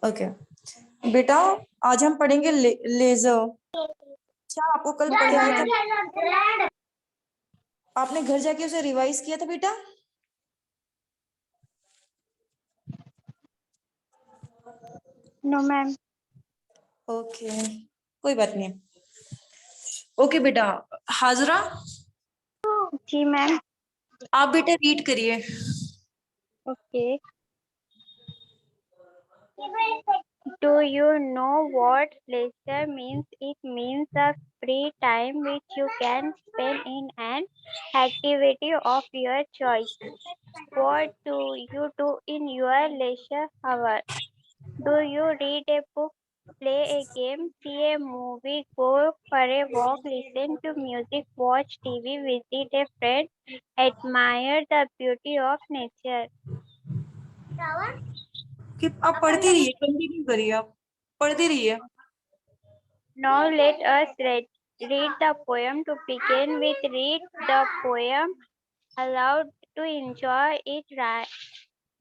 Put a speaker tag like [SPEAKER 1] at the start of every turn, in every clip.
[SPEAKER 1] Okay बेटा, आज हम पढ़ेंगे लेजर। अच्छा, आपको कल पढ़ाया था, आपने घर जाके उसे रिवाइज किया था बेटा?
[SPEAKER 2] No ma'am.
[SPEAKER 1] ओके, कोई बात नहीं। ओके बेटा, हाजरा
[SPEAKER 2] जी मैम।
[SPEAKER 1] आप बेटा रीड करिए।
[SPEAKER 2] Okay. Do you know what leisure means? It means a free time which you can spend in an activity of your choice. What do you do in your leisure hour? Do you read a book, play a game, see a movie, go for a walk, listen to music, watch TV, visit a friend, admire the beauty of nature?
[SPEAKER 1] कि आप पढ़ती रहिए, continue करिए, आप पढ़ती रहिए।
[SPEAKER 2] Now let us read the poem. To begin with, read the poem aloud to enjoy its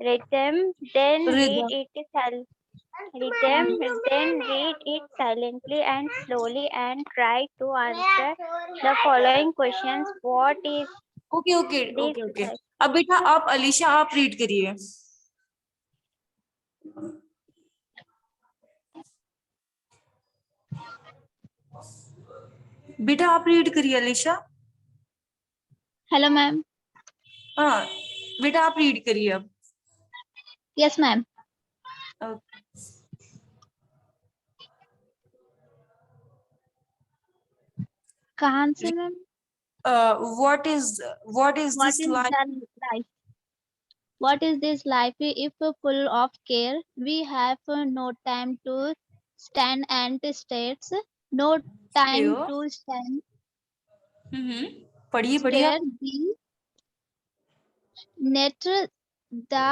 [SPEAKER 2] rhythm, then read
[SPEAKER 1] rhythm.
[SPEAKER 2] it rhythm, then read it silently and slowly and try to answer the following questions. What is
[SPEAKER 1] okay okay
[SPEAKER 2] this
[SPEAKER 1] okay okay.
[SPEAKER 2] life?
[SPEAKER 1] अब बेटा आप अलीशा आप read करिए। बेटा आप read करिए Alisha.
[SPEAKER 3] Hello ma'am.
[SPEAKER 1] हाँ बेटा आप रीड करिए अब।
[SPEAKER 3] Yes ma'am. कहाँ से ma'am?
[SPEAKER 1] What is
[SPEAKER 3] What
[SPEAKER 1] this
[SPEAKER 3] is
[SPEAKER 1] life?
[SPEAKER 3] the life? What is this life if full of care? We have no time to stand and states, no time to stand,
[SPEAKER 1] पढ़िए पढ़िए
[SPEAKER 3] stare
[SPEAKER 1] आप।
[SPEAKER 3] the net, the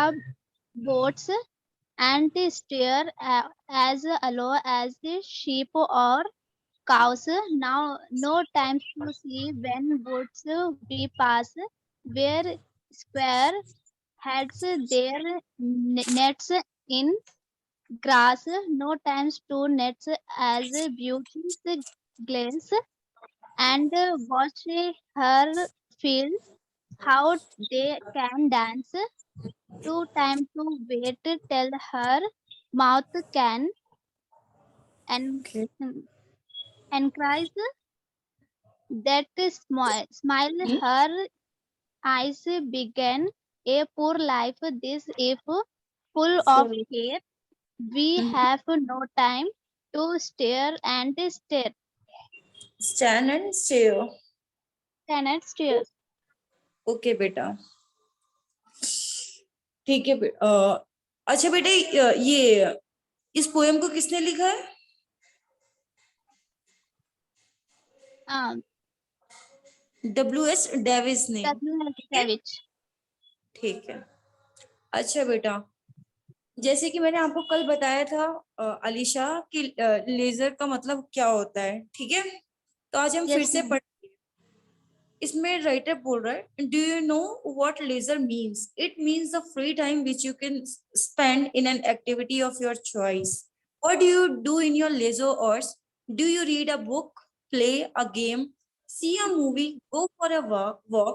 [SPEAKER 3] boats, and stare as allow as the sheep or cows. Now, no time to see when boats we pass, where square heads their nets in grass. No times to nets as beauties glance, and watch her feel how they can dance. Two time to wait till her mouth can and cries that smile her eyes began a poor life. This if full of care, we have no time to stare and stare.
[SPEAKER 1] Stand and stare.
[SPEAKER 3] Stand and stare.
[SPEAKER 1] Okay बेटा, ठीक है अच्छा बेटे, ये इस poem को किसने लिखा है? W.S. डेविस ने।
[SPEAKER 3] W.
[SPEAKER 1] ठीक है,
[SPEAKER 3] Savage.
[SPEAKER 1] ठीक है। अच्छा बेटा, जैसे कि मैंने आपको कल बताया था अलीशा कि लेजर का मतलब क्या होता है, ठीक है? तो आज हम फिर
[SPEAKER 3] Yes,
[SPEAKER 1] से
[SPEAKER 3] ma'am.
[SPEAKER 1] पढ़, इसमें राइटर बोल रहा है, do you know what leisure means? It means the free time which you can spend in an activity of your choice. What do you do in your leisure hours? Do you read a book, play a game, see a movie, go for a walk,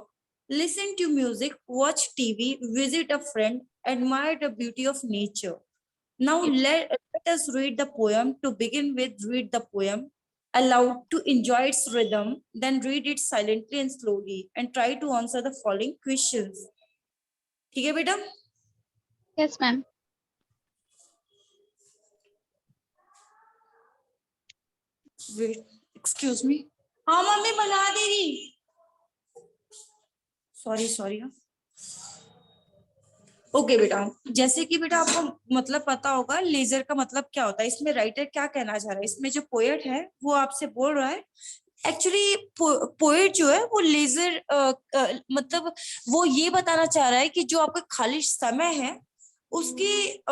[SPEAKER 1] listen to music, watch TV, visit a friend, admire the beauty of nature. Now let us read the poem. To begin with, read the poem aloud to enjoy its rhythm, then read it silently and slowly and try to answer the following questions. ठीक है बेटा?
[SPEAKER 3] Yes, ma'am.
[SPEAKER 1] Wait, excuse me. हाँ मम्मी बना देगी। Sorry sorry. Okay बेटा, जैसे कि बेटा आपको मतलब पता होगा लेजर का मतलब क्या होता है। इसमें राइटर क्या कहना चाह रहा है, इसमें जो पोएट है वो आपसे बोल रहा है एक्चुअली पोएट जो है वो लेजर मतलब वो ये बताना चाह रहा है कि जो आपका खाली समय है उसकी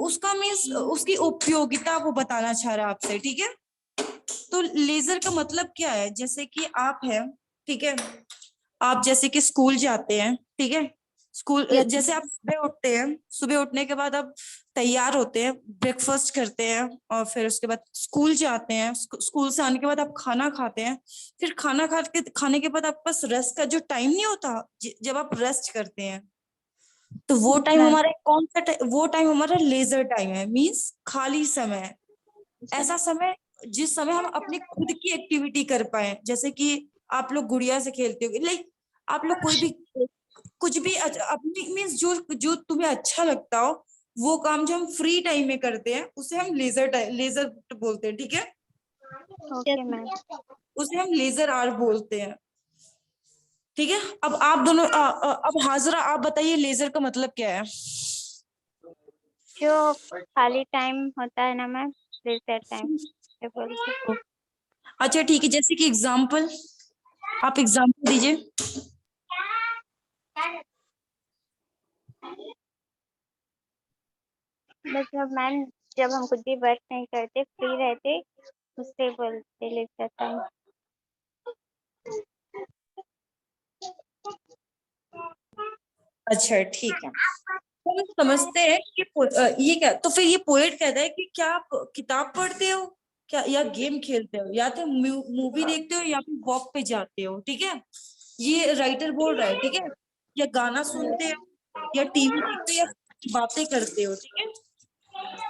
[SPEAKER 1] उसका मीन्स उसकी उपयोगिता वो बताना चाह रहा है आपसे, ठीक है? तो लेजर का मतलब क्या है, जैसे कि आप है, ठीक है, आप जैसे कि स्कूल जाते हैं, ठीक है, स्कूल
[SPEAKER 3] Yes.
[SPEAKER 1] जैसे आप सुबह उठते हैं, सुबह उठने के बाद आप तैयार होते हैं, ब्रेकफास्ट करते हैं और फिर उसके बाद स्कूल जाते हैं। स्कूल से आने के बाद आप खाना खाते हैं, फिर खाने के बाद आपके पास रेस्ट का जो टाइम नहीं होता, जब आप रेस्ट करते हैं, तो वो टाइम
[SPEAKER 3] Ma'am.
[SPEAKER 1] हमारा कौन सा वो टाइम हमारा लेजर टाइम है, मींस खाली समय। ऐसा समय जिस समय हम अपनी खुद की एक्टिविटी कर पाए, जैसे कि आप लोग गुड़िया से खेलते हो, लाइक आप लोग कोई भी कुछ भी अपनी मीन्स जो जो तुम्हें अच्छा लगता हो, वो काम जो हम फ्री टाइम में करते हैं उसे हम लेजर बोलते हैं, ठीक है।
[SPEAKER 2] Okay ma'am.
[SPEAKER 1] उसे हम लेजर आर्ट बोलते हैं, ठीक है। अब आप दोनों अब हाजरा आप बताइए लेजर का मतलब क्या है।
[SPEAKER 2] जो खाली टाइम होता है ना मैम, लेजर टाइम बोलते।
[SPEAKER 1] अच्छा ठीक है, जैसे कि एग्जाम्पल, आप एग्जाम्पल दीजिए।
[SPEAKER 2] मतलब मैम जब हम कुछ भी वर्क नहीं करते, फ्री रहते, उससे बोलते लेजर टाइम।
[SPEAKER 1] अच्छा ठीक है, तो हम समझते हैं कि ये क्या, तो फिर ये पोएट कहता है कि क्या आप किताब पढ़ते हो क्या, या गेम खेलते हो, या तो मूवी देखते हो, या फिर वॉक पे जाते हो, ठीक है। ये राइटर बोल रहा है, ठीक है। या गाना सुनते हो, या टीवी देखते हो, या बातें करते हो, ठीक है।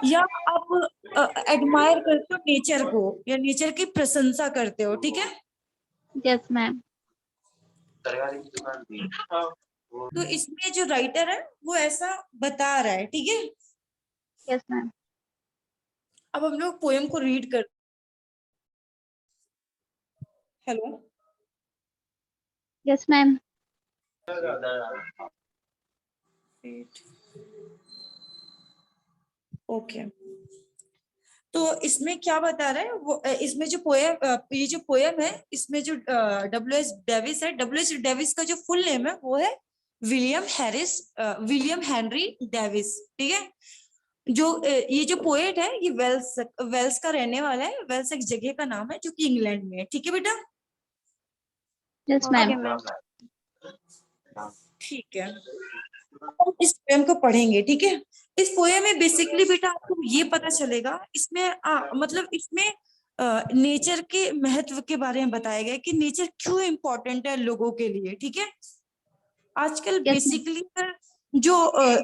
[SPEAKER 1] या आप एडमायर करते हो नेचर को, या नेचर की प्रशंसा करते हो, ठीक है।
[SPEAKER 3] Yes, ma'am.
[SPEAKER 1] तो इसमें जो राइटर है वो ऐसा बता रहा है, ठीक है।
[SPEAKER 3] Yes, ma'am.
[SPEAKER 1] अब हम लोग पोएम को रीड कर, हेलो,
[SPEAKER 3] Yes, ma'am.
[SPEAKER 1] ओके। तो इसमें क्या बता रहा है वो, इसमें जो पोएम, ये जो पोएम है, इसमें जो डब्ल्यू एच डेविस है, डब्ल्यू एच डेविस का जो फुल नेम है वो है विलियम हेनरी डेविस, ठीक है। जो ये जो पोएट है ये वेल्स का रहने वाला है। वेल्स एक जगह का नाम है जो कि इंग्लैंड में है, ठीक है बेटा।
[SPEAKER 3] Yes,
[SPEAKER 2] okay
[SPEAKER 3] ma'am.
[SPEAKER 2] मैम।
[SPEAKER 1] ठीक है, हम इस पोएम को पढ़ेंगे, ठीक है। इस पोएम में बेसिकली बेटा आपको ये पता चलेगा, इसमें मतलब इसमें नेचर के महत्व के बारे में बताया गया है कि नेचर क्यों इम्पोर्टेंट है लोगों के लिए, ठीक है। आजकल
[SPEAKER 3] Yes, ma'am.
[SPEAKER 1] बेसिकली जो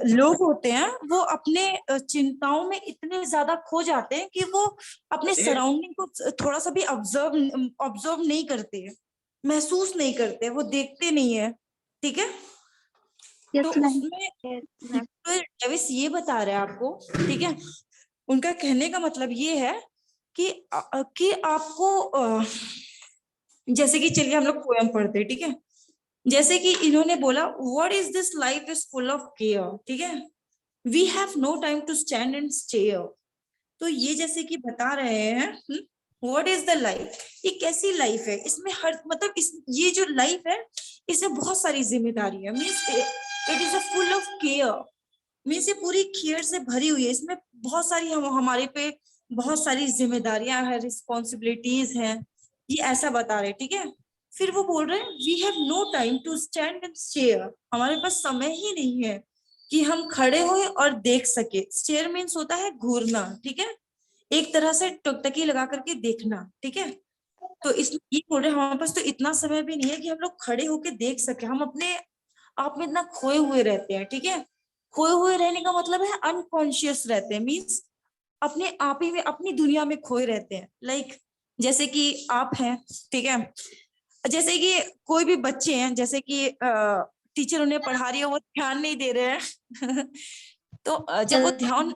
[SPEAKER 1] लोग होते हैं वो अपने चिंताओं में इतने ज्यादा खो जाते हैं कि वो अपने सराउंडिंग को थोड़ा सा भी ऑब्जर्व नहीं करते, महसूस नहीं करते, वो देखते नहीं है, ठीक है। तो
[SPEAKER 3] Yes, ma'am.
[SPEAKER 1] उसमें
[SPEAKER 2] यस मैम।
[SPEAKER 1] तो डेविस ये बता रहे हैं आपको, ठीक है। उनका कहने का मतलब ये है कि कि आपको जैसे कि चलिए हम लोग पोएम पढ़ते हैं, ठीक है। जैसे कि इन्होंने बोला, what is this life is full of care, ठीक है। We have no time to stand and stare. तो ये जैसे कि बता रहे हैं, व्हाट इज द लाइफ, ये कैसी लाइफ है, इसमें हर मतलब ये जो लाइफ है इसमें बहुत सारी जिम्मेदारी है, means it is a full of care, means ये पूरी केयर से भरी हुई है। इसमें बहुत सारी हमारे पे बहुत सारी जिम्मेदारियां हैं, रिस्पॉन्सिबिलिटीज हैं, ये ऐसा बता रहे, ठीक है। फिर वो बोल रहे हैं, we have no time to stand and stare, हमारे पास समय ही नहीं है कि हम खड़े होए और देख सके। स्टेयर मीन्स होता है घूरना, ठीक है, एक तरह से टकटकी लगा करके देखना, ठीक है। तो इसमें ये बोल रहे हैं, हमारे पास तो इतना समय भी नहीं है कि हम लोग खड़े होके देख सके, हम अपने आप में इतना खोए हुए रहते हैं, ठीक है। खोए हुए रहने का मतलब है अनकॉन्शियस रहते हैं, मीन्स अपने आप ही में अपनी दुनिया में खोए रहते हैं। लाइक जैसे कि आप हैं, ठीक है, जैसे कि कोई भी बच्चे हैं, जैसे कि टीचर उन्हें पढ़ा रही है, वो ध्यान नहीं दे रहे हैं तो जब वो ध्यान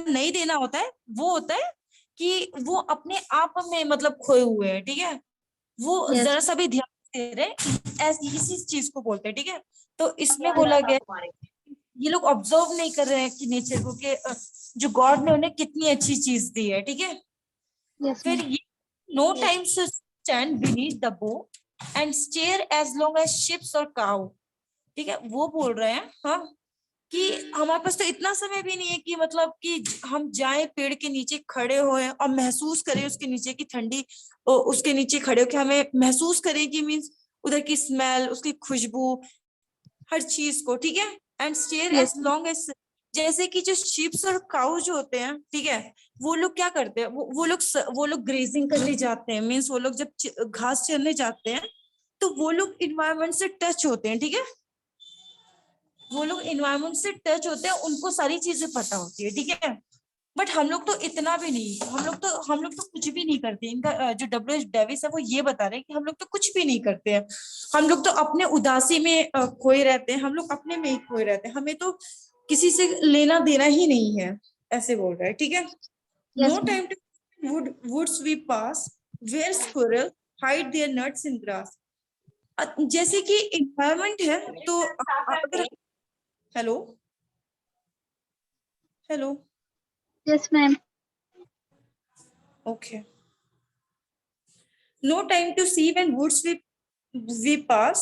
[SPEAKER 1] नहीं देना होता है, वो होता है कि वो अपने आप में मतलब खोए हुए हैं, ठीक है। वो
[SPEAKER 3] Yes.
[SPEAKER 1] जरा सा भी ध्यान नहीं दे रहे, ऐसी इसी चीज को बोलते हैं, ठीक है। तो इसमें बोला गया, ये लोग ऑब्जर्व नहीं कर रहे हैं कि नेचर को, कि जो गॉड ने उन्हें कितनी अच्छी चीज दी है, ठीक है।
[SPEAKER 3] Yes,
[SPEAKER 1] फिर
[SPEAKER 3] ma'am.
[SPEAKER 1] ये no time to stand beneath the bow and stare as long as ships or cow, ठीक है। वो बोल रहे हैं, हाँ, कि हमारे पास तो इतना समय भी नहीं है कि मतलब कि हम जाएं पेड़ के नीचे खड़े होए और महसूस करें उसके नीचे की ठंडी, उसके नीचे खड़े होकर हमें महसूस करें कि मीन्स उधर की स्मेल, उसकी खुशबू, हर चीज को, ठीक है। And stare
[SPEAKER 3] Yes,
[SPEAKER 1] as long as, जैसे कि जो शीप्स और काउ जो होते हैं, ठीक है, वो लोग क्या करते हैं, वो लोग ग्रेजिंग करने जाते हैं, मीन्स वो लोग जब घास चरने जाते हैं तो वो लोग इन्वायरमेंट से टच होते हैं, ठीक है। वो लोग इन्वायरमेंट से टच होते हैं, उनको सारी चीजें पता होती है, ठीक है। बट हम लोग तो इतना भी नहीं, हम लोग तो कुछ भी नहीं करते। इनका जो W.H. डेविस है वो ये बता रहे हैं कि हम लोग तो कुछ भी नहीं करते हैं। हम लोग तो अपने उदासी में खोए रहते हैं, हम लोग अपने में ही खोए रहते हैं, हमें तो किसी से लेना देना ही नहीं है, ऐसे बोल रहा है, ठीक है।
[SPEAKER 3] yes,
[SPEAKER 1] no time to woods we pass where squirrel hide their nuts in grass. जैसे कि इन्वायरमेंट है, तो अगर, hello hello,
[SPEAKER 3] yes, ma'am.
[SPEAKER 1] Okay. No time to see when woods we pass,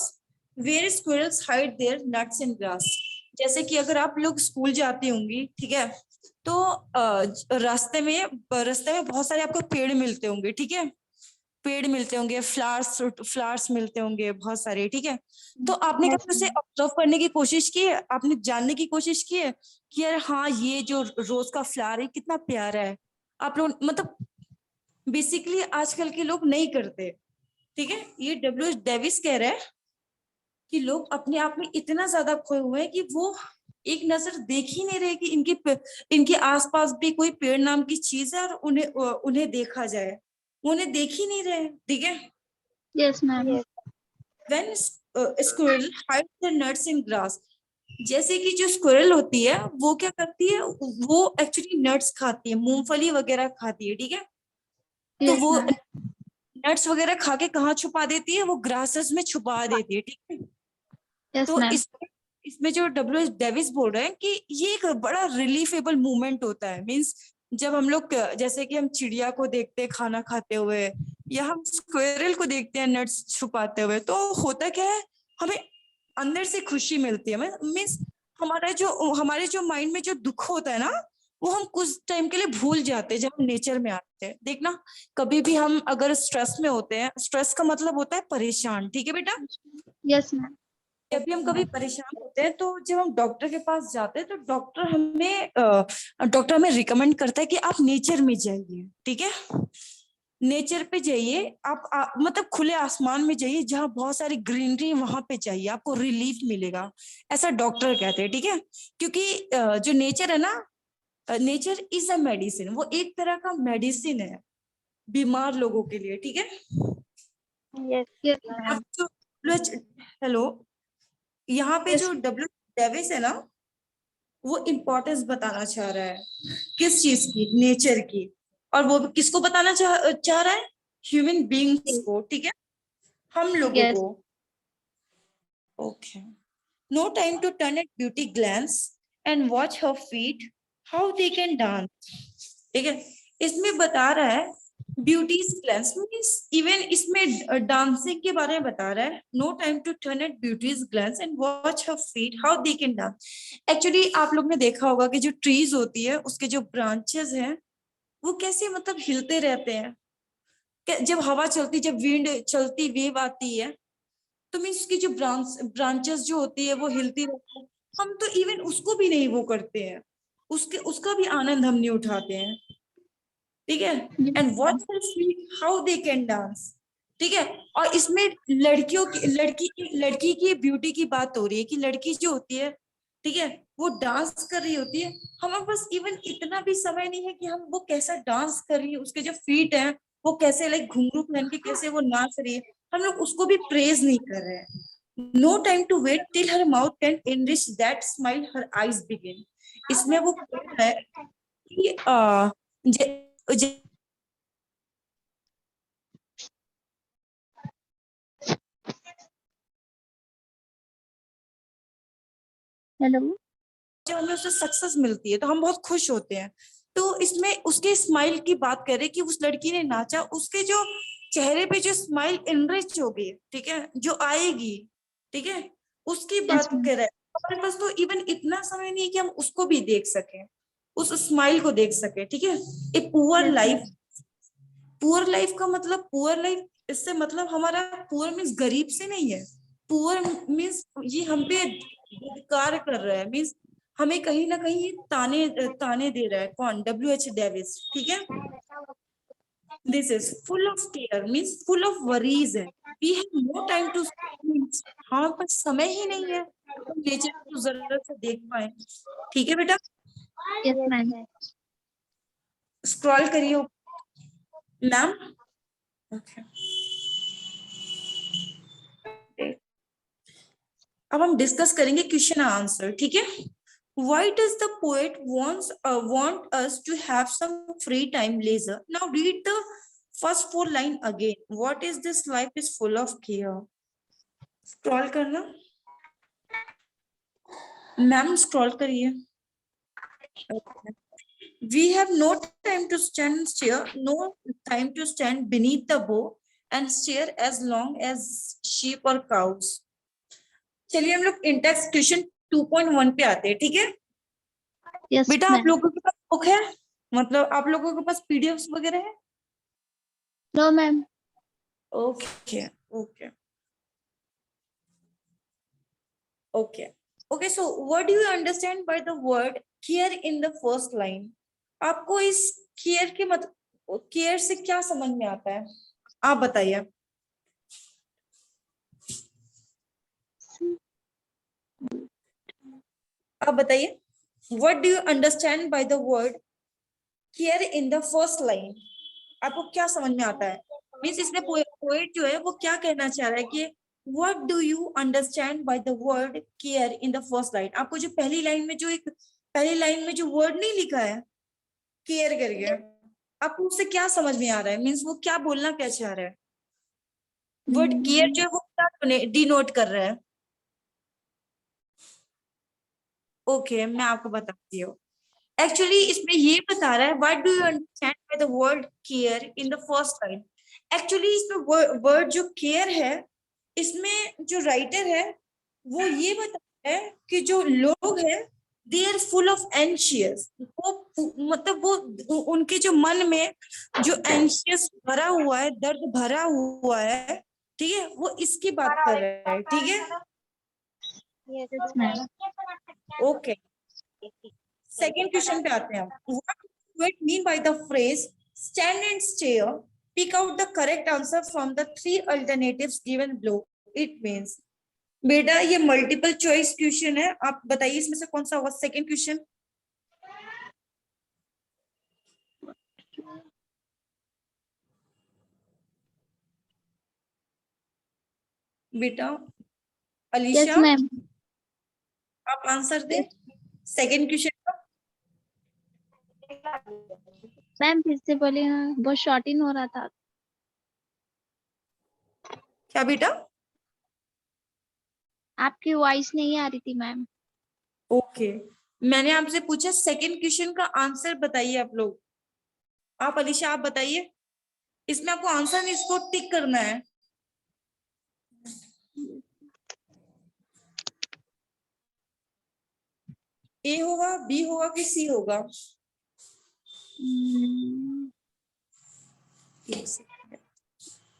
[SPEAKER 1] where squirrels hide their nuts in grass. जैसे कि अगर आप लोग स्कूल जाती होंगी, ठीक है, तो रास्ते में बहुत सारे आपको पेड़ मिलते होंगे, ठीक है। पेड़ मिलते होंगे, फ्लावर्स मिलते होंगे बहुत सारे, ठीक है। तो आपने
[SPEAKER 3] Yes,
[SPEAKER 1] कभी उसे ऑब्जर्व करने की कोशिश की है, आपने जानने की कोशिश की है कि यार हाँ, ये जो रोज का फ्लावर है कितना प्यारा है। आप लोग मतलब बेसिकली आजकल के लोग नहीं करते, ठीक है। ये W.H. डेविस कह रहा है कि लोग अपने आप में इतना ज्यादा खोए हुए हैं कि वो एक नजर देख ही नहीं रहे कि इनके आसपास भी कोई पेड़ नाम की चीज है और उन्हें उन्हें देखा जाए, वो उन्हें देख ही नहीं रहे, ठीक है।
[SPEAKER 3] yes, ma'am.
[SPEAKER 2] Yes.
[SPEAKER 1] When squirrel hide their nuts in grass, जैसे कि जो स्क्विरल होती है वो क्या करती है, वो एक्चुअली नट्स खाती है, मूंगफली वगैरह खाती है, ठीक है। तो
[SPEAKER 3] Yes,
[SPEAKER 1] वो
[SPEAKER 3] ma'am.
[SPEAKER 1] नट्स वगैरह खा के कहाँ छुपा देती है, वो ग्रासेस में छुपा देती है, ठीक है।
[SPEAKER 3] Yes,
[SPEAKER 1] तो
[SPEAKER 3] ma'am.
[SPEAKER 1] इसमें जो W.H. डेविस बोल रहे हैं कि ये एक बड़ा रिलीफेबल मूवमेंट होता है, मींस जब हम लोग जैसे कि हम चिड़िया को देखते हैं खाना खाते हुए, या हम स्क्विरल को देखते हैं नट्स छुपाते हुए, तो होता क्या है, हमें अंदर से खुशी मिलती है, मींस हमारे जो माइंड में जो दुख होता है ना, वो हम कुछ टाइम के लिए भूल जाते हैं जब हम नेचर में आते हैं। देखना, कभी भी हम अगर स्ट्रेस में होते हैं, स्ट्रेस का मतलब होता है परेशान, ठीक है बेटा।
[SPEAKER 3] Yes, ma'am.
[SPEAKER 1] जब भी हम कभी परेशान होते हैं, तो जब हम डॉक्टर के पास जाते हैं, तो डॉक्टर हमें रिकमेंड करता है कि आप नेचर में जाइए, ठीक है। नेचर पे जाइए, मतलब खुले आसमान में जाइए, जहाँ बहुत सारी ग्रीनरी, वहां पे जाइए, आपको रिलीफ मिलेगा, ऐसा डॉक्टर कहते हैं, ठीक है। क्योंकि जो नेचर है ना, नेचर इज अ मेडिसिन, वो एक तरह का मेडिसिन है बीमार लोगों के लिए, ठीक है।
[SPEAKER 2] Yes.
[SPEAKER 3] Yes,
[SPEAKER 1] अब
[SPEAKER 3] ma'am.
[SPEAKER 1] जो हेलो, यहाँ पे
[SPEAKER 3] Yes,
[SPEAKER 1] जो W डेविस है ना, वो इम्पोर्टेंस बताना चाह रहा है, किस चीज की, नेचर की। और वो किसको बताना चाह रहा है, ह्यूमन बींग्स को, ठीक है, हम लोगों
[SPEAKER 3] yes,
[SPEAKER 1] को। Okay. No time to turn at beauty glance and watch her feet how they can dance, ठीक है। इसमें बता रहा है ब्यूटीज ग्लैंस, मीन्स इवन इसमें डांसिंग के बारे में बता रहा है। No time to turn at beauties glance and watch her feet how they can dance. Actually आप लोग ने देखा होगा कि जो ट्रीज होती है, उसके जो ब्रांचेस हैं, वो कैसे मतलब हिलते रहते हैं, जब हवा चलती, जब विंड चलती, वेव आती है, तो मीन्स उसकी जो ब्रांचेस जो होती है वो हिलती रहती है। हम तो इवन उसको भी नहीं वो करते हैं, उसका भी आनंद हम नहीं उठाते हैं, ठीक है।
[SPEAKER 3] yes,
[SPEAKER 1] and
[SPEAKER 3] ma'am.
[SPEAKER 1] Watch how they can dance, ठीक है। और इसमें लड़की की ब्यूटी की बात हो रही है कि लड़की जो होती है, ठीक है, वो डांस कर रही होती है। हमारे पास इवन इतना भी समय नहीं है कि हम वो कैसा डांस कर रही है, उसके जो फीट हैं वो कैसे लाइक घुंघरू पहन के कैसे वो नाच रही है, हम लोग उसको भी प्रेज नहीं कर रहे हैं। No time to wait till her mouth can enrich that smile her eyes begin. इसमें वो कह रहा है कि
[SPEAKER 3] Hello.
[SPEAKER 1] जब हमें उससे सक्सेस मिलती है तो हम बहुत खुश होते हैं। तो इसमें उसके स्माइल की बात करें कि उस लड़की ने नाचा, उसके जो चेहरे पे जो स्माइल इनरिच होगी, ठीक है, जो आएगी, ठीक है, उसकी
[SPEAKER 3] Yes,
[SPEAKER 1] बात
[SPEAKER 3] ma'am.
[SPEAKER 1] कर रहे हैं। हमारे पास तो इवन इतना समय नहीं है कि हम उसको भी देख सकें, उस स्माइल को देख सके, ठीक है। A poor
[SPEAKER 3] Yes,
[SPEAKER 1] life,
[SPEAKER 3] ma'am.
[SPEAKER 1] Poor life का मतलब, पुअर लाइफ इससे मतलब हमारा पुअर मीन्स गरीब से नहीं है, पुअर मीन्स ये हम पे धिक्कार कर रहा है, मीन्स हमें कहीं ना कहीं ताने ताने दे रहा है। कौन? WH डेविस, ठीक है। This is full of care means full of worries है। We have no time to, हमारे पास समय ही नहीं है नेचर को जरूरत से देख पाए। ठीक है बेटा,
[SPEAKER 3] Yes,
[SPEAKER 2] Yes,
[SPEAKER 3] ma'am.
[SPEAKER 2] ma'am.
[SPEAKER 1] Scroll करिए मैम। ओके, अब हम डिस्कस करेंगे क्वेश्चन आंसर, ठीक है। Why does the poet want us to have some free time later? Now read the first four line again. What is this life is full of care? Scroll करना ma'am, scroll करिए। We have no time to stand still, no time to stand beneath the bow and stare as long as sheep or cows. चलिए हम लोग Intex question 2.1 पे आते हैं, ठीक है।
[SPEAKER 3] Yes,
[SPEAKER 1] बेटा आप
[SPEAKER 3] ma'am.
[SPEAKER 1] लोगों के पास बुक है, मतलब आप लोगों के पास पीडीएफ वगैरह है?
[SPEAKER 3] No, ma'am.
[SPEAKER 1] Okay, okay, okay, okay. So what do you understand by the word care in the first line? आपको इस केयर के मतलब केयर से क्या समझ में आता है, आप बताइए। आप बताइए, what do you understand by the word care in the first line? आपको क्या समझ में आता है? मीन्स इसमें पोएट जो है वो क्या कहना चाह रहा है कि what do you understand by the word care in the first line? आपको जो पहली लाइन में जो एक पहली लाइन में जो वर्ड नहीं लिखा है केयर करके, आपको उससे क्या समझ में आ रहा है? मीन्स वो क्या बोलना क्या चाह रहा है? वर्ड केयर जो है वो क्या डिनोट कर रहा है? ओके, मैं आपको बताती हूँ। एक्चुअली इसमें ये बता रहा है what do you understand by the word care in the first line. Actually इसमें वर्ड जो केयर है, इसमें जो राइटर है वो ये बता रहा है कि जो लोग हैं they are full of anxious. वो मतलब वो उनके जो मन में जो एंशियस भरा हुआ है, दर्द भरा हुआ है, ठीक है, वो इसकी बात कर रहा है, ठीक है।
[SPEAKER 2] Yes,
[SPEAKER 3] Yes, ma'am.
[SPEAKER 1] Okay, second question पे आते हैं हम। What do it mean by the phrase stand and stare? Pick out the correct answer from the three alternatives given below. It means, बेटा ये मल्टीपल चॉइस क्वेश्चन है, आप बताइए इसमें से कौन सा होगा सेकेंड क्वेश्चन। बेटा
[SPEAKER 3] Yes,
[SPEAKER 1] अलीशा,
[SPEAKER 3] ma'am.
[SPEAKER 1] आप आंसर दे सेकेंड क्वेश्चन का।
[SPEAKER 3] मैम फिर से बोलिए ना, बहुत शॉर्ट इन हो रहा था।
[SPEAKER 1] क्या बेटा?
[SPEAKER 3] आपकी वॉइस नहीं आ रही थी मैम।
[SPEAKER 1] ओके, मैंने आपसे पूछा सेकेंड क्वेश्चन का आंसर बताइए आप लोग। आप अलीशा आप बताइए, इसमें आपको आंसर नहीं, इसको टिक करना है। ए होगा, बी होगा कि सी होगा?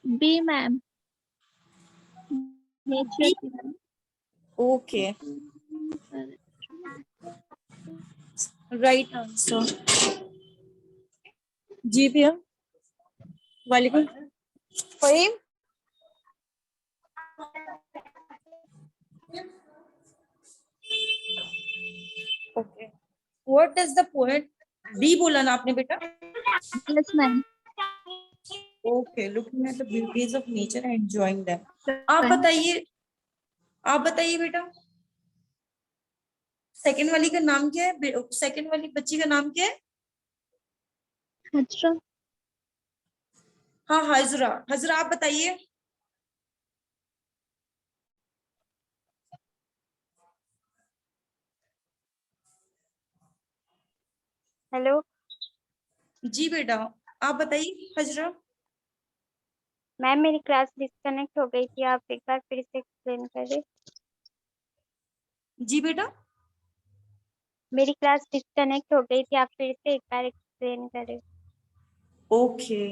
[SPEAKER 3] B ma'am. Nature.
[SPEAKER 1] Okay, right answer. जी भैया, वालेकुम। Fahim, okay, what does the poet, D बोला ना आपने बेटा?
[SPEAKER 3] Yes ma'am.
[SPEAKER 1] Okay, looking at the beauties of nature and enjoying them. आप बताइए बेटा, सेकंड वाली का नाम क्या है? सेकंड वाली बच्ची का नाम क्या है?
[SPEAKER 3] अच्छा।
[SPEAKER 1] हाँ, हजरा। हजरा आप बताइए।
[SPEAKER 2] हेलो
[SPEAKER 1] जी बेटा, आप बताइए हजरा।
[SPEAKER 2] मैम, मेरी क्लास डिस्कनेक्ट हो गई थी, आप एक बार फिर से एक्सप्लेन करें।
[SPEAKER 1] जी बेटा,
[SPEAKER 2] मेरी क्लास डिस्कनेक्ट हो गई थी, आप फिर से एक बार एक्सप्लेन करें।
[SPEAKER 1] ओके,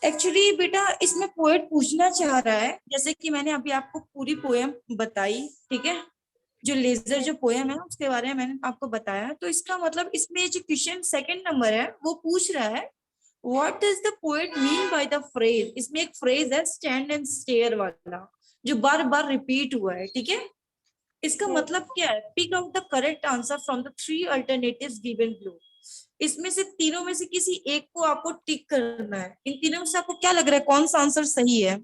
[SPEAKER 1] एक्चुअली बेटा इसमें पोएट पूछना चाह रहा है, जैसे कि मैंने अभी आपको पूरी पोएम बताई, ठीक है, जो लेजर जो पोएम है उसके बारे में मैंने आपको बताया, तो इसका मतलब इसमें जो क्वेश्चन सेकंड नंबर है वो पूछ रहा है what does the poet mean by the phrase. इसमें एक फ्रेज है स्टैंड एंड स्टेयर वाला, जो बार बार रिपीट हुआ है, ठीक है। इसका मतलब क्या है, pick out the correct answer from the three alternatives given below. इसमें से तीनों में से किसी एक को आपको टिक करना है। इन तीनों में से आपको क्या लग रहा है कौन सा आंसर सही है?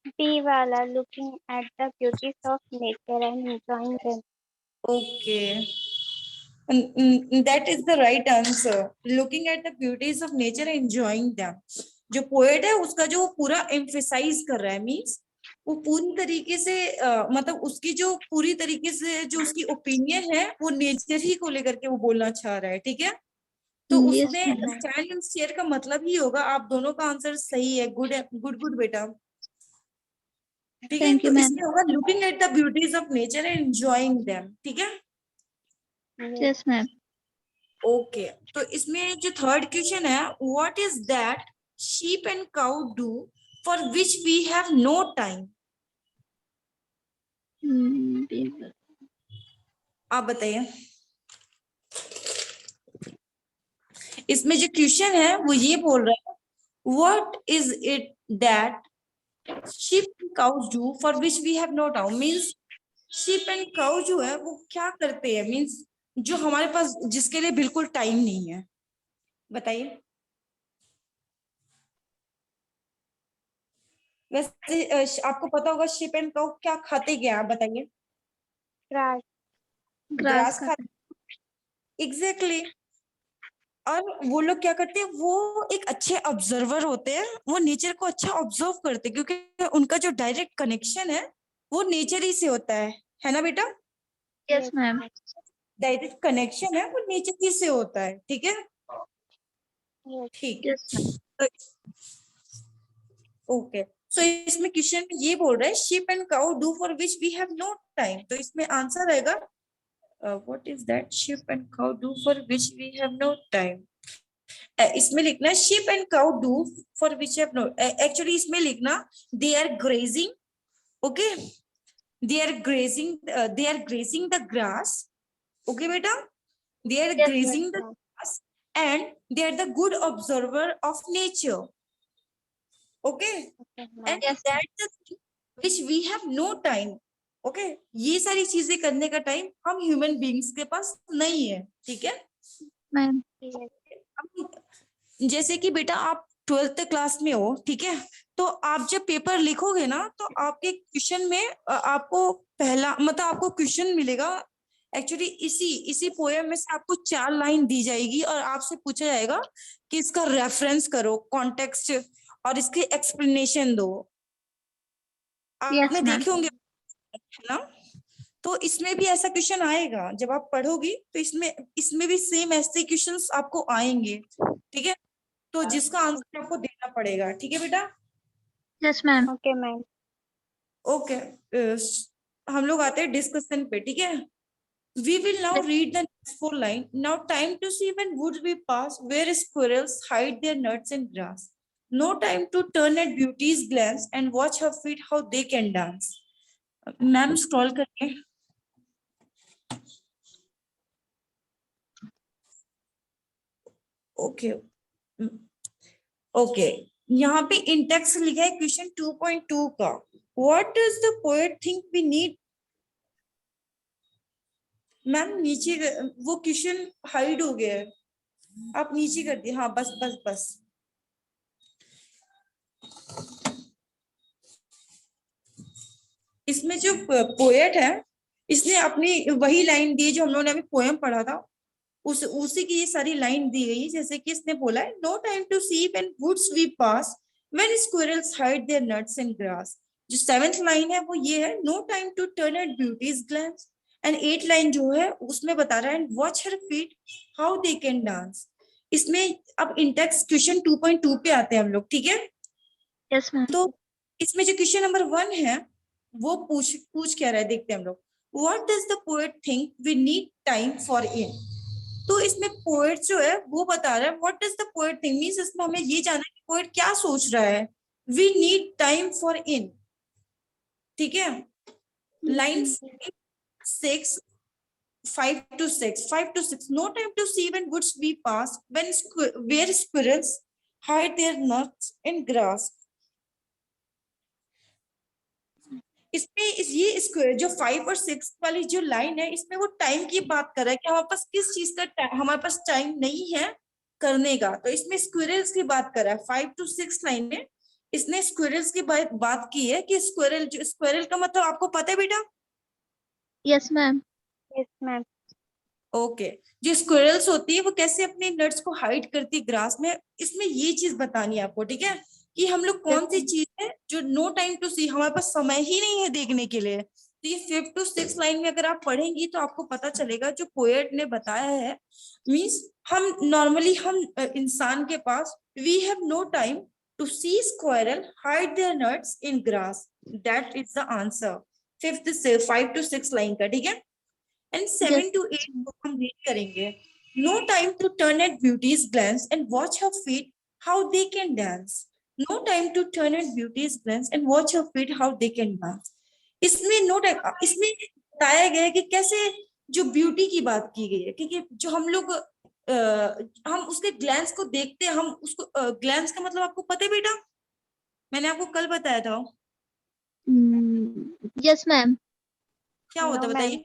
[SPEAKER 2] बी वाला, looking at the beauties of nature and enjoying them.
[SPEAKER 1] Okay, that is the right answer, looking at the beauties of nature and enjoying them. जो पोएट है उसका जो पूरा एम्फेसाइज कर रहा है, मीन्स वो पूरी तरीके से मतलब उसकी जो पूरी तरीके से जो उसकी ओपिनियन है वो नेचर ही को लेकर के वो बोलना चाह रहा है, ठीक है। तो
[SPEAKER 3] Yes,
[SPEAKER 1] उसमें
[SPEAKER 3] ma'am.
[SPEAKER 1] स्टैंड एंड स्टेयर का मतलब ही होगा, आप दोनों का आंसर सही है, गुड गुड गुड बेटा, ठीक है।
[SPEAKER 3] Thank you,
[SPEAKER 1] तो
[SPEAKER 3] ma'am.
[SPEAKER 1] इसमें होगा looking at the beauties of nature and enjoying them, ठीक है।
[SPEAKER 3] Yes, ma'am.
[SPEAKER 1] ओके, तो इसमें जो थर्ड क्वेश्चन है, what is that sheep and cow do for which we have no time?
[SPEAKER 3] B.
[SPEAKER 1] आप बताइए। इसमें जो क्वेश्चन है वो ये बोल रहा है what is it that sheep and cows do for which we have no time, means sheep and cow जो है वो क्या करते हैं, मीन्स जो हमारे पास जिसके लिए बिल्कुल टाइम नहीं है, बताइए। वैसे आपको पता होगा sheep and cow क्या खाते क्या, आप बताइए।
[SPEAKER 2] ग्रास।
[SPEAKER 1] ग्रास
[SPEAKER 3] का
[SPEAKER 1] खाते, एग्जैक्टली। और वो लोग क्या करते हैं, वो एक अच्छे ऑब्जर्वर होते हैं, वो नेचर को अच्छा ऑब्जर्व करते हैं, क्योंकि उनका जो डायरेक्ट कनेक्शन है वो नेचर ही से होता है ना बेटा।
[SPEAKER 3] Yes, ma'am.
[SPEAKER 1] डायरेक्ट कनेक्शन है वो नेचर ही से होता है, ठीक है।
[SPEAKER 2] Yes.
[SPEAKER 1] ठीक
[SPEAKER 3] Yes, ma'am.
[SPEAKER 1] है, ओके। सो इसमें क्वेश्चन में ये बोल रहा है sheep and cow do for which we have no time, तो इसमें आंसर आएगा what is that sheep and cow do for which we have no time। इसमें लिखना sheep and cow do for which have no, actually इसमें लिखना they are grazing, okay, they are grazing the grass, okay बेटा, they are
[SPEAKER 3] Yes,
[SPEAKER 1] grazing the grass and they are the good observer of nature, okay, and
[SPEAKER 3] yes, ma'am.
[SPEAKER 1] that the thing which we have no time, okay, ये सारी चीजें करने का time हम human beings के पास नहीं है, ठीक है।
[SPEAKER 3] Ma'am.
[SPEAKER 2] Yes.
[SPEAKER 1] जैसे कि बेटा आप 12th क्लास में हो, ठीक है, तो आप जब पेपर लिखोगे ना तो आपके क्वेश्चन में आपको पहला मतलब आपको क्वेश्चन मिलेगा, एक्चुअली इसी इसी पोएम में से आपको 4 लाइन दी जाएगी और आपसे पूछा जाएगा कि इसका रेफरेंस करो, कॉन्टेक्स्ट और इसके एक्सप्लेनेशन दो।
[SPEAKER 3] Yes,
[SPEAKER 1] आपने
[SPEAKER 3] ma'am.
[SPEAKER 1] देखे होंगे, है ना। तो इसमें भी ऐसा क्वेश्चन आएगा, जब आप पढ़ोगी तो इसमें इसमें भी सेम ऐसे क्वेश्चंस आपको आएंगे, ठीक है। तो जिसका आंसर आपको देना पड़ेगा, ठीक है बेटा।
[SPEAKER 3] Yes, ma'am.
[SPEAKER 2] Okay, ma'am.
[SPEAKER 1] Okay, हम लोग आते हैं डिस्कशन पे, ठीक है। We will now
[SPEAKER 3] Yes,
[SPEAKER 1] read the next 4 line. Now time to see when woods we pass, where squirrels hide their nuts in grass. No time to turn at beauty's glance and watch her feet how they can dance. Ma'am scroll करिए। Okay okay, यहाँ पे in text लिखा है question 2.2 का, what does the poet think we need. मैम नीचे वो question hide हो गया है, आप नीचे कर दिए, हाँ बस बस बस। इसमें जो पोएट है इसने अपनी वही लाइन दी जो हम लोगों ने अभी पोएम पढ़ा था, उसी की ये सारी लाइन दी गई है। जैसे कि इसने बोला है no time to see when woods we pass, when squirrels hide their nuts in grass. जो 7th लाइन है वो ये है, no time to turn at beauties glance. And 8th line जो है उसमें बता रहा है watch her feet how they can dance. इसमें अब इंटेक्स क्वेश्चन 2.2 पे आते हैं हम लोग, ठीक है।
[SPEAKER 3] yes, ma'am.
[SPEAKER 1] तो इसमें जो क्वेश्चन नंबर 1 है वो पूछ क्या रहा है, देखते हैं हम लोग। What does the poet think we need time for in. तो इसमें पोएट जो है वो बता रहा है what is the poet think, means इसमें हमें ये जानना है कि पोएट क्या सोच रहा है। We need time for in, ठीक है। Line 6, 5 to 6, no time to see when woods we pass, where squirrels hide their nuts in grass. इसमें ये स्क्वायर जो 5 और 6 वाली जो लाइन है, इसमें वो टाइम की बात कर रहा है कि हमारे पास किस चीज का हमारे पास टाइम नहीं है करने का। तो इसमें स्क्विरल्स की बात कर रहा है। 5 to 6 लाइन में इसने स्क्विरल्स की बात की है कि स्क्विरल का मतलब आपको पता है बेटा?
[SPEAKER 3] Yes ma'am.
[SPEAKER 2] Yes, ma'am.
[SPEAKER 1] Okay जो स्क्विरल्स होती है वो कैसे अपने नट्स को हाइड करती है ग्रास में, इसमें ये चीज बतानी है आपको, ठीक है। कि हम लोग कौन सी चीज है जो नो टाइम टू सी, हमारे पास समय ही नहीं है देखने के लिए। तो ये 5 to 6 लाइन में अगर आप पढ़ेंगी तो आपको पता चलेगा जो पोएट ने बताया है। मींस हम नॉर्मली इंसान के पास we have no time to see squirrel hide their nuts in grass, that is the answer 5 to 6 line का, ठीक है। एंड 7 to 8 को हम रीड करेंगे। No time to turn at beauties glance and watch her feet how they can dance. No time to turn at beauties glance and watch her feet how they can dance. इसमें इसमें बताया गया है कि कैसे जो beauty की बात की गई है, क्योंकि जो हम लोग हम उसके ग्लैंस को देखते हैं, हम उसको ग्लैंस का मतलब आपको पता है बेटा? मैंने आपको कल बताया था।
[SPEAKER 3] Yes ma'am.
[SPEAKER 1] क्या होता है
[SPEAKER 2] No,
[SPEAKER 1] बताइए?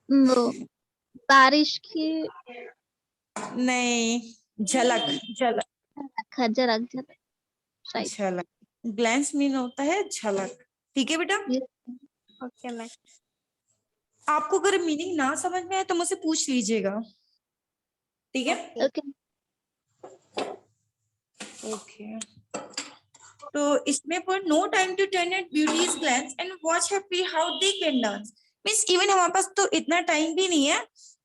[SPEAKER 3] वो बारिश की
[SPEAKER 1] नहीं, झलक झलक
[SPEAKER 3] झलक झलक शायद।
[SPEAKER 1] झलक। ग्लैंस मीन होता है झलक, ठीक है बेटा।
[SPEAKER 2] Okay, ma'am.
[SPEAKER 1] आपको अगर मीनिंग ना समझ में आए तो मुझसे पूछ लीजिएगा, ठीक है।
[SPEAKER 3] ओके।
[SPEAKER 1] ओके तो इसमें पर no time to turn at beauties glance and watch happy how they can dance. Means even हमारे पास तो इतना टाइम भी नहीं है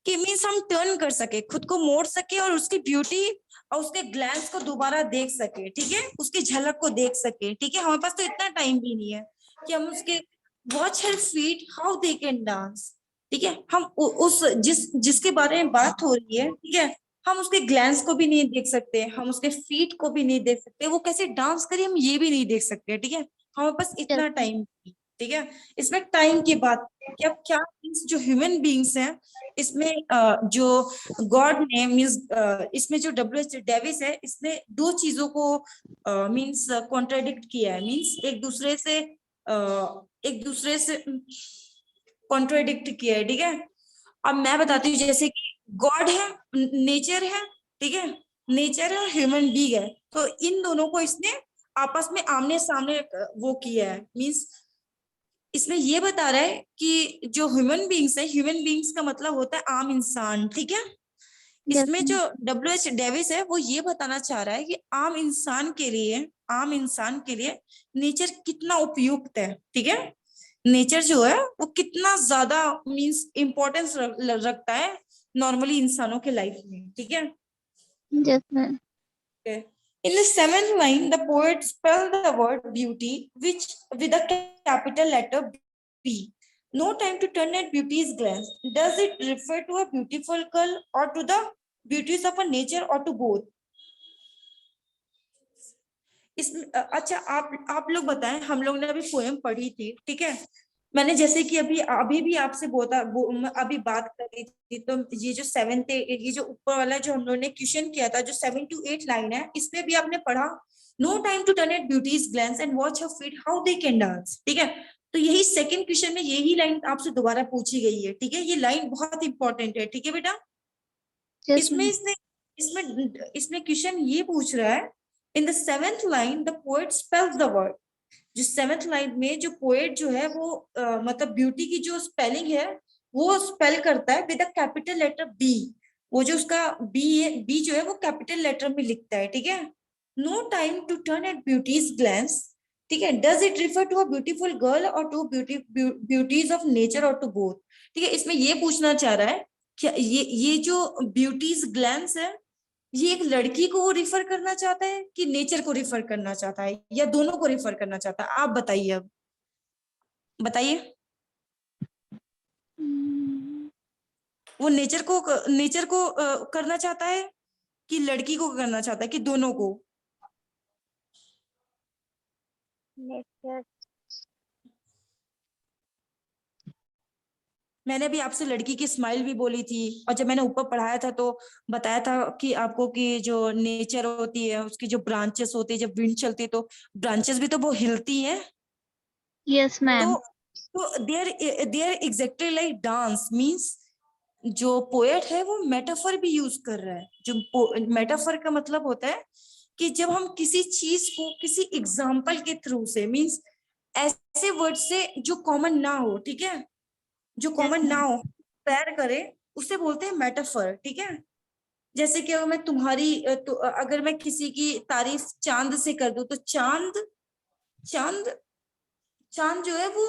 [SPEAKER 1] कि मींस हम टर्न कर सके, खुद को मोड़ सके और उसकी ब्यूटी और उसके ग्लैंस को दोबारा देख सके, ठीक है, उसकी झलक को देख सके, ठीक है। हमारे पास तो इतना टाइम भी नहीं है कि हम उसके watch her feet how they can dance, ठीक है। हम उस जिसके बारे में बात हो रही है, ठीक है, हम उसके ग्लैंस को भी नहीं देख सकते, हम उसके फीट को भी नहीं देख सकते, वो कैसे डांस करे हम ये भी नहीं देख सकते, ठीक है। हमारे पास इतना टाइम, ठीक है। इसमें टाइम की बात क्या क्या मीन्स जो ह्यूमन बींग्स हैं, इसमें जो गॉड ने मीन्स इसमें जो W.H. डेविस है, इसने दो चीजों को मीन्स कॉन्ट्राडिक्ट किया है, मीन्स एक दूसरे से कॉन्ट्राडिक्ट किया है, ठीक है। अब मैं बताती हूँ, जैसे कि गॉड है, नेचर है, ठीक है, नेचर है, ह्यूमन बीइंग है, तो इन दोनों को इसने आपस में आमने सामने वो किया है। मींस इसमें ये बता रहा है कि जो ह्यूमन बीइंग्स है, ह्यूमन बीइंग्स का मतलब होता है आम इंसान, ठीक है। इसमें जो W.H. डेविस है वो ये बताना चाह रहा है कि आम इंसान के लिए नेचर कितना उपयुक्त है, ठीक है। नेचर जो है वो कितना ज्यादा मींस इंपॉर्टेंस रखता है नॉर्मली इंसानों के लाइफ में, ठीक है।
[SPEAKER 3] Yes ma'am.
[SPEAKER 1] In the 7th line, the poet spelled the word beauty, which with a capital letter B. No time to turn at beauty's glance. Does it refer to a beautiful girl or to the beauties of a nature or to both? इसमें अच्छा आप लोग बताएं, हम लोग ने अभी poem पढ़ी थी, ठीक है। मैंने जैसे कि अभी भी आपसे अभी बात कर रही थी, तो ये जो 7th ये जो ऊपर वाला जो हम लोग ने क्वेश्चन किया था, जो 7 to 8 लाइन है, इसमें भी आपने पढ़ा no time to turn at beauties glance and watch her feet how they can dance, ठीक है। तो यही सेकंड क्वेश्चन में यही लाइन आपसे दोबारा पूछी गई है, ठीक है। ये लाइन बहुत इंपॉर्टेंट है, ठीक है बेटा। इसमें इसने इसमें क्वेश्चन ये पूछ रहा है, in the 7th line the poet spells the word. जो 7th लाइन में जो पोएट जो है वो मतलब ब्यूटी की जो स्पेलिंग है वो स्पेल करता है with a capital letter B. वो जो उसका बी जो है वो कैपिटल लेटर में लिखता है, ठीक है। No time to turn at beauties glance, ठीक है। Does it refer to a beautiful girl और टू ब्यूटीज ऑफ नेचर और टू बोथ, ठीक है। इसमें ये पूछना चाह रहा है क्या ये जो ब्यूटीज ग्लैंस है, ये एक लड़की को रिफर करना चाहता है कि नेचर को रिफर करना चाहता है या दोनों को रिफर करना चाहता है? आप बताइए, अब बताइए। वो नेचर को करना चाहता है कि लड़की को करना चाहता है कि दोनों को?
[SPEAKER 2] नेचर।
[SPEAKER 1] मैंने भी आपसे लड़की की स्माइल भी बोली थी, और जब मैंने ऊपर पढ़ाया था तो बताया था कि आपको कि जो नेचर होती है उसकी जो ब्रांचेस होती है, जब विंड चलती है तो ब्रांचेस भी तो वो हिलती है।
[SPEAKER 3] Yes, ma'am.
[SPEAKER 1] तो there exactly like dance means जो पोएट है वो मेटाफर भी यूज कर रहा है। जो मेटाफर का मतलब होता है कि जब हम किसी चीज को किसी एग्जाम्पल के थ्रू से, मींस ऐसे वर्ड से जो कॉमन ना हो, ठीक है, जो
[SPEAKER 3] Yes,
[SPEAKER 1] कॉमन ना
[SPEAKER 3] ma'am.
[SPEAKER 1] हो, पैर करे, उसे बोलते हैं मेटाफर। ठीक है, जैसे कि अगर मैं अगर मैं किसी की तारीफ चांद से कर दूं तो चांद चांद जो है वो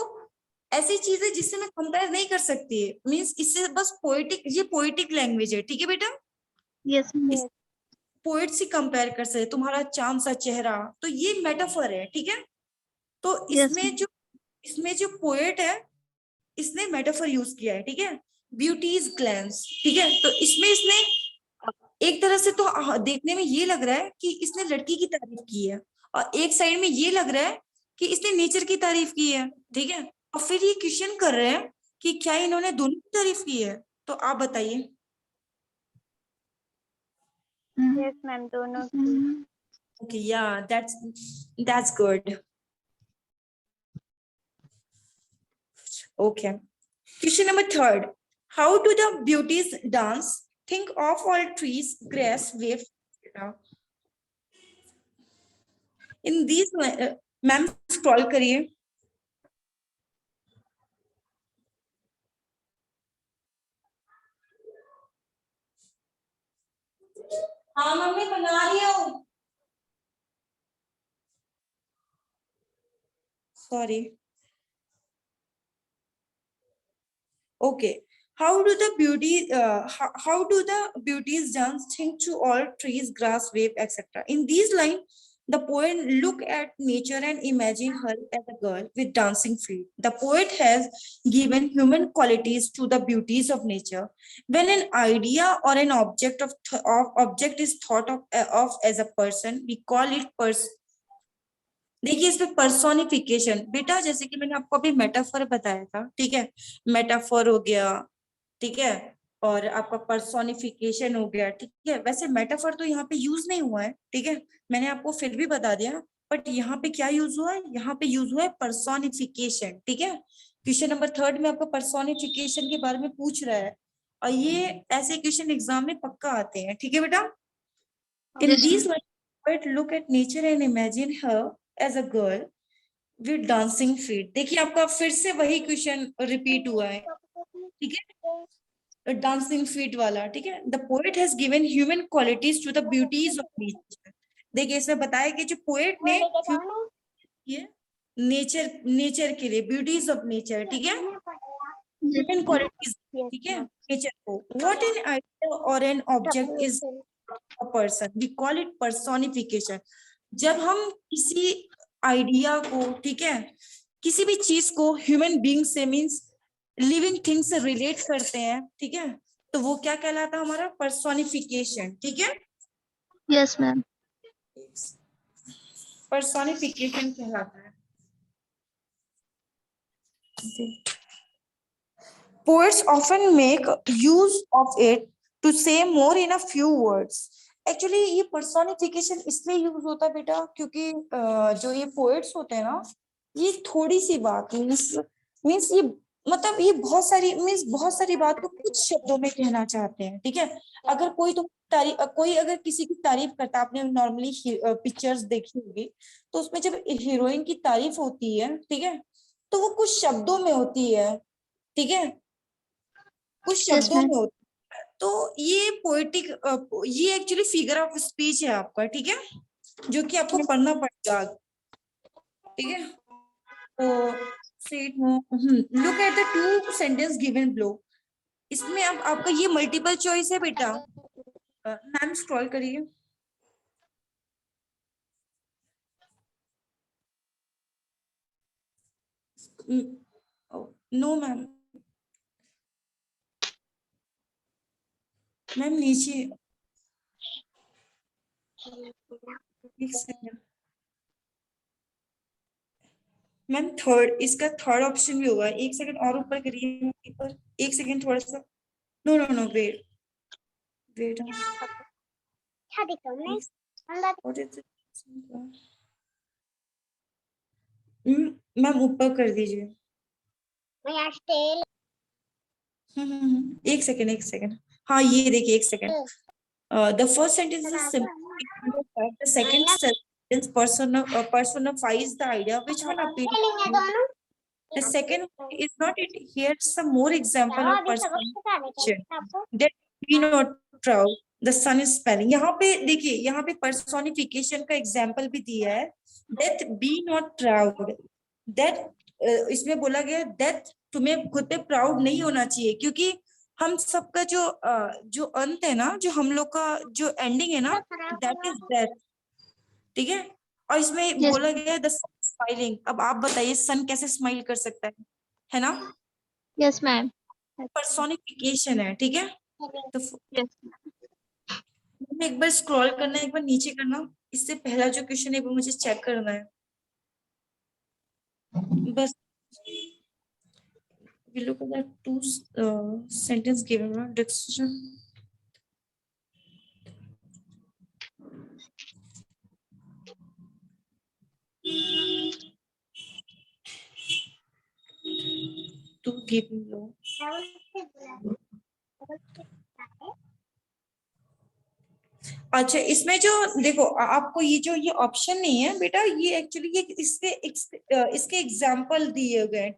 [SPEAKER 1] ऐसी चीज है जिससे मैं कंपेयर नहीं कर सकती, मींस इससे बस ये पोएटिक लैंग्वेज है। ठीक है बेटा,
[SPEAKER 3] Yes, ma'am.
[SPEAKER 1] इस पोएट से कंपेयर कर सकते, तुम्हारा चांद सा चेहरा, तो ये मेटाफर है। ठीक है, तो
[SPEAKER 3] Yes, ma'am.
[SPEAKER 1] इसमें जो पोएट है इसने मेटाफर यूज किया है। ठीक है, ब्यूटी इज ग्लैंस। ठीक है, तो इसमें इसने एक तरह से तो देखने में ये लग रहा है कि इसने लड़की की तारीफ की है, और एक साइड में ये लग रहा है कि इसने नेचर की तारीफ की है। ठीक है, और फिर ये क्वेश्चन कर रहे हैं कि क्या इन्होंने दोनों की तारीफ की है? तो आप बताइए।
[SPEAKER 2] यस मैम, दोनों की।
[SPEAKER 3] Mhm.
[SPEAKER 1] ओके, या that's good. Okay, question number third, how do the beauties dance? Think of all trees, grass, wave, in these. Ma'am scroll करिए। हाँ मम्मी बना रही हूँ। Sorry. Okay. How do the beauties dance? Think to all trees, grass, wave, etc. In these lines, the poet look at nature and imagine her as a girl with dancing feet. The poet has given human qualities to the beauties of nature. When an idea or an object is thought of as a person, we call it देखिए इसमें personification बेटा, जैसे कि मैंने आपको अभी metaphor बताया था। ठीक है, मेटाफर हो गया, ठीक है, और आपका पर्सोनिफिकेशन हो गया। ठीक है, वैसे मेटाफर तो यहाँ पे यूज नहीं हुआ है। ठीक है, मैंने आपको फिर भी बता दिया, बट यहाँ पे क्या यूज हुआ है? यहाँ पे यूज हुआ है पर्सोनिफिकेशन। ठीक है, क्वेश्चन नंबर थर्ड में आपका पर्सोनिफिकेशन के बारे में पूछ रहा है, और ये ऐसे क्वेश्चन एग्जाम में पक्का आते हैं। ठीक है बेटा, in
[SPEAKER 3] Yes,
[SPEAKER 1] these
[SPEAKER 3] ma'am.
[SPEAKER 1] Like look at nature and imagine her as a girl with dancing feet. देखिए आपका फिर से वही क्वेश्चन रिपीट हुआ है। ठीक है, डांसिंग फीट वाला। ठीक है, the poet has given human qualities to the beauties of nature. देखिए इसमें बताया कि जो पोएट ने ये नेचर के लिए ब्यूटीज ऑफ नेचर, ठीक है,
[SPEAKER 3] Yes,
[SPEAKER 1] human
[SPEAKER 3] ma'am.
[SPEAKER 1] Qualities,
[SPEAKER 2] yes
[SPEAKER 1] ठीक है,
[SPEAKER 2] मैम।
[SPEAKER 1] नेचर को। व्हाट एन आइडिया और an object is a person, we call it personification. जब हम किसी आइडिया को, ठीक है, किसी भी चीज को ह्यूमन बीइंग से, मींस लिविंग थिंग से रिलेट करते हैं, ठीक है, तो वो क्या कहलाता है? हमारा पर्सोनिफिकेशन। ठीक है,
[SPEAKER 3] Yes, ma'am.
[SPEAKER 1] पर्सोनिफिकेशन कहलाता है। Poets often make use of it to say more in a few words. Actually ये पर्सोनिफिकेशन इसलिए यूज होता है बेटा क्योंकि जो ये पोएट्स होते हैं ना, ये थोड़ी सी बात मीन्स ये मतलब ये बहुत सारी बात को कुछ शब्दों में कहना चाहते हैं। ठीक है, अगर कोई अगर किसी की तारीफ करता है, आपने नॉर्मली पिक्चर्स देखी होगी, तो उसमें जब हीरोइन की तारीफ होती है, ठीक है, तो वो कुछ शब्दों में होती है। ठीक है, कुछ
[SPEAKER 3] Yes,
[SPEAKER 1] शब्दों
[SPEAKER 3] ma'am.
[SPEAKER 1] में होता है। तो ये पोएटिक, ये एक्चुअली फिगर ऑफ स्पीच है आपका। ठीक है, जो कि आपको पढ़ना पड़ेगा। ठीक है, तो look at the two sentence given below. इसमें अब आपका ये मल्टीपल चॉइस है बेटा। मैम स्क्रॉल करिए। नो मैम, मैम नीचे एक सेकंड मैम, थर्ड इसका थर्ड ऑप्शन भी होगा, एक सेकंड और ऊपर करिए ऊपर, एक सेकंड थोड़ा सा, no no no wait wait, what is ma'am ऊपर कर दीजिए। एक सेकंड एक सेकंड, हाँ ये देखिए एक second, the first sentence is simple, the second sentence personifies the idea which one appears. The second one is not it. Here's some more example of personification. That be not proud. The sun is smiling. यहाँ पे देखिए, यहाँ पे personification का example भी दिया है. That be not proud. That इसमें बोला गया that तुम्हें खुद पे proud नहीं होना चाहिए, क्योंकि हम सबका जो अंत है ना, जो हम लोग का जो एंडिंग है ना, that is death. ठीक है, और इसमें
[SPEAKER 3] Yes.
[SPEAKER 1] बोला गया है द स्माइलिंग। अब आप बताइए सन कैसे स्माइल कर सकता है ना?
[SPEAKER 3] Yes, ma'am.
[SPEAKER 1] पर्सोनिफिकेशन है, ठीक है। तो
[SPEAKER 3] Yes.
[SPEAKER 1] एक बार स्क्रॉल करना है, एक बार नीचे करना, इससे पहला जो क्वेश्चन है वो मुझे चेक करना है बस। we look at the two sentence given na description. To give low, अच्छा इसमें जो देखो आपको ये ऑप्शन नहीं है बेटा, ये एक्चुअली ये इसके एग्जाम्पल दिए गए,